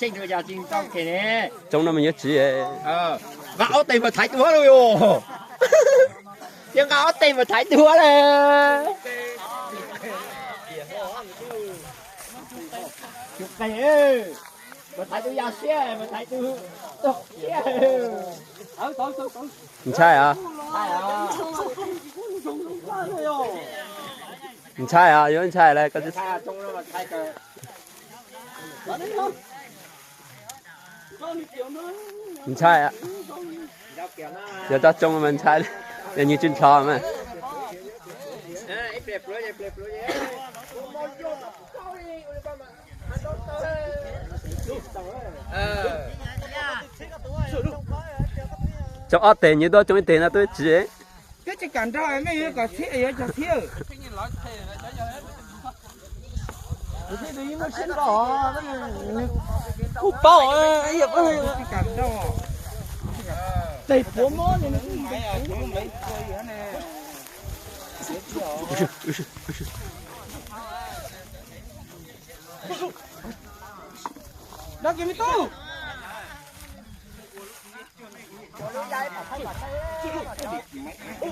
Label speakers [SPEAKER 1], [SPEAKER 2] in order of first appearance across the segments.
[SPEAKER 1] chính thôi giờ chính trong cái này
[SPEAKER 2] trong nó mình nhớ chỉ
[SPEAKER 1] gạo tiền mà thái túa rồi ô tiếng gạo tiền mà thái túa này chụp cái ơi mà thái túa giao xe mà thái túa tóc xe
[SPEAKER 2] mình sai à mình sai à有人sai来个就
[SPEAKER 1] 中了嘛thái个
[SPEAKER 2] mình sai à giờ ta trông mình sai để như trên trò mà trong ớt tiền như đó trong tiền là tôi chỉ
[SPEAKER 3] cái chỉ cần cho em mấy cái thiết ấy cho thiết
[SPEAKER 1] cái gì nó xin bỏ
[SPEAKER 3] cúp bao ấy hiệp ơi chỉ cần cho tây phố món này nó cũng mấy mấy cây này đó kiếm mấy tô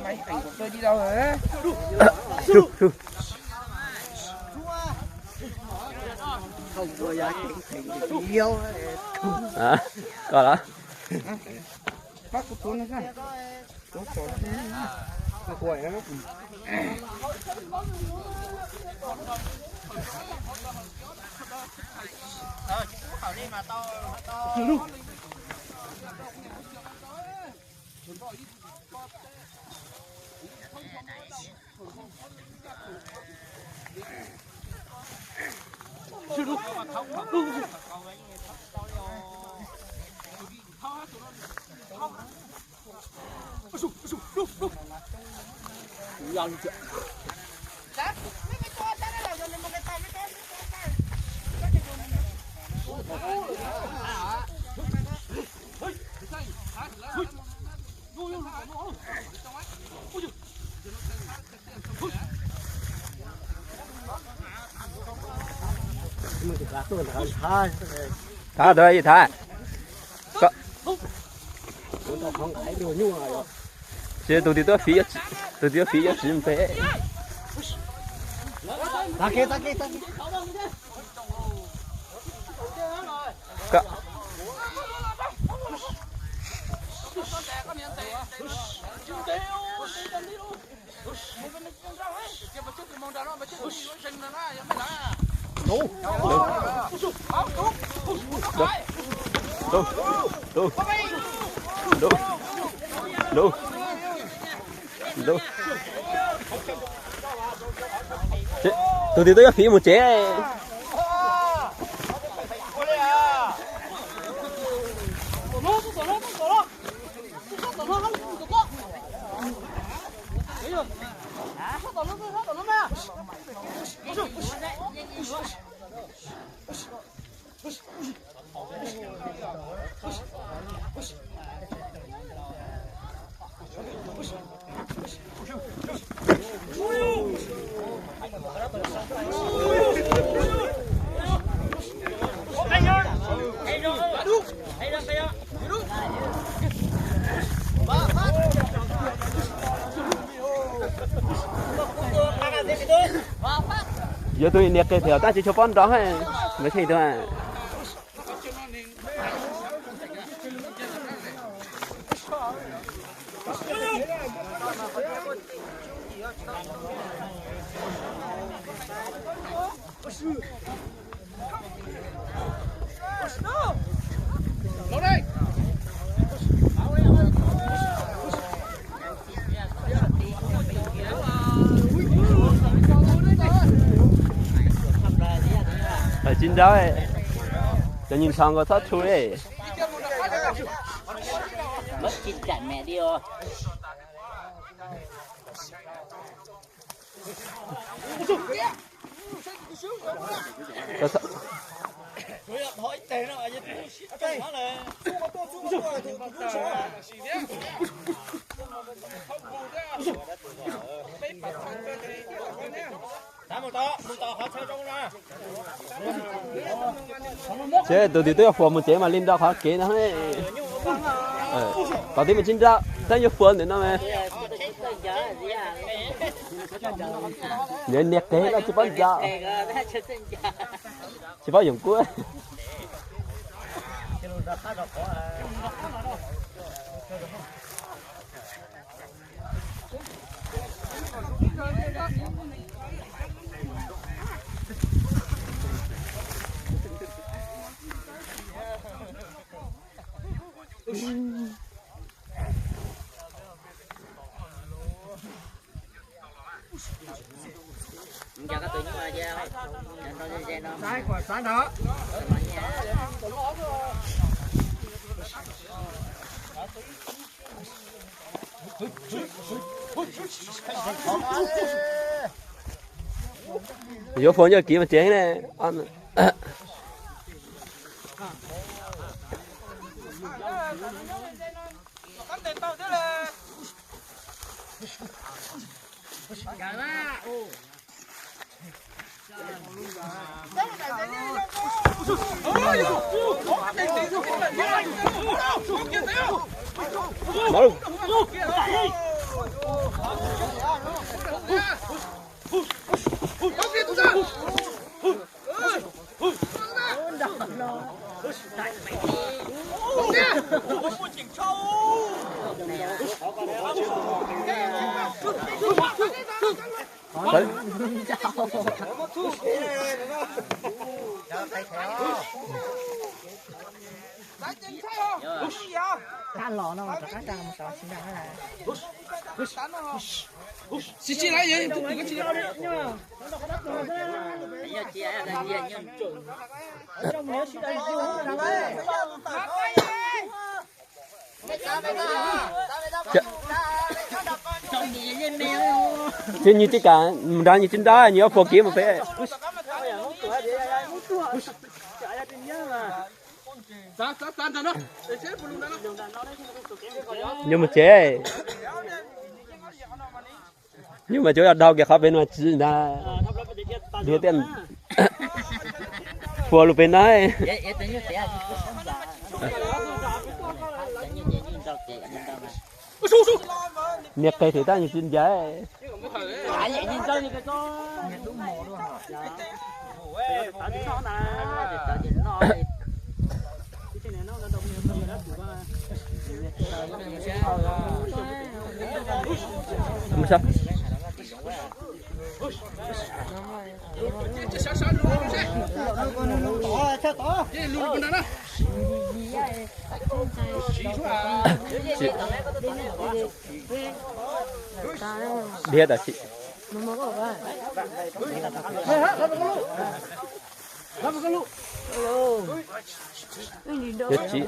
[SPEAKER 3] mấy cảnh của tôi đi đâu rồi á không có giá trị nhiều
[SPEAKER 2] à có đó
[SPEAKER 3] bác của tôi nó sao tôi có nó quậy nó
[SPEAKER 2] thả đây thả có chứ tụi tôi phí cho chim phế
[SPEAKER 1] ta kia
[SPEAKER 2] có tụi tôi phí một chế giờ tôi nè cái theo ta chỉ cho con đó hay mới thấy thôi à chín đó ấy, cho nhìn sang có thoát chui ấy.
[SPEAKER 4] mất chín chặt mẹ đi ô
[SPEAKER 3] hỏi tệ nó ai cái nó là
[SPEAKER 2] chế từ từ tôi phù một chế mà lên đó khó kế nó ấy có tí mà chín ra tới như phun thì nó mày nên nẹt kế là chỉ bắt ra chỉ bắt dùng cuối
[SPEAKER 4] cho cái tụi nó mà ra nó
[SPEAKER 3] sai quả sai đó
[SPEAKER 2] vô phun cho kiếm mà chế này ăn Mau.
[SPEAKER 5] cá lò nó mà cá trăng mà sao xin ra là
[SPEAKER 3] xí lại vậy tụi cái gì
[SPEAKER 4] giờ chị ấy là gì nhưng
[SPEAKER 5] trong nếu xin đây chưa không đấy
[SPEAKER 4] trong gì lên mèo
[SPEAKER 2] trên như cái cả ra như trên đó nhiều phô kiếm một phê nhưng mà chế nhưng mà chỗ là đau kìa khó bên mà chỉ là đưa tiền phô luôn bên đấy
[SPEAKER 4] vậy tự nhiên sẽ
[SPEAKER 2] nhiệt cây thì ta như trên giá
[SPEAKER 4] vậy nhìn sao như cái con đúng mồ luôn hả
[SPEAKER 2] không sao biết à chị biết chị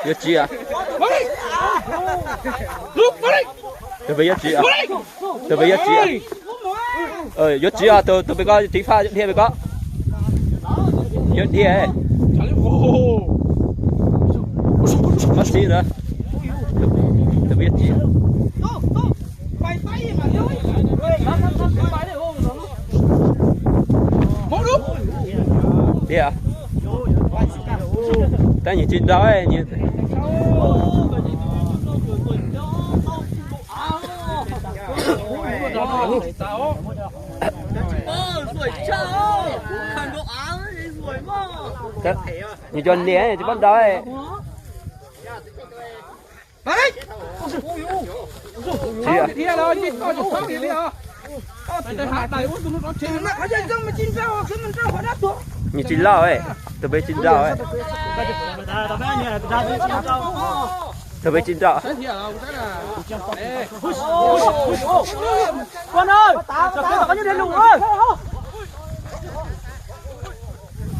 [SPEAKER 2] biết chị à tôi biết chị à tôi biết chị à biết chị à tôi biết có tí pha thêm biết có biết đi ấy mất gì nữa tôi biết chị đi à ta nhìn trên đó ấy nhìn như cho nè này chứ bắt đó ấy chị à
[SPEAKER 3] đi rồi đi coi chụp đi đi à tại hạt này uống tụi nó chín nó ở trên trong mà chín rau cứ mình rau phải đắt thôi
[SPEAKER 2] như chín rau ấy tôi biết chín rau ấy tôi biết chín rau
[SPEAKER 3] con ơi như thế lùng ơi.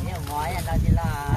[SPEAKER 4] Nhiều mỏi anh đâu chỉ là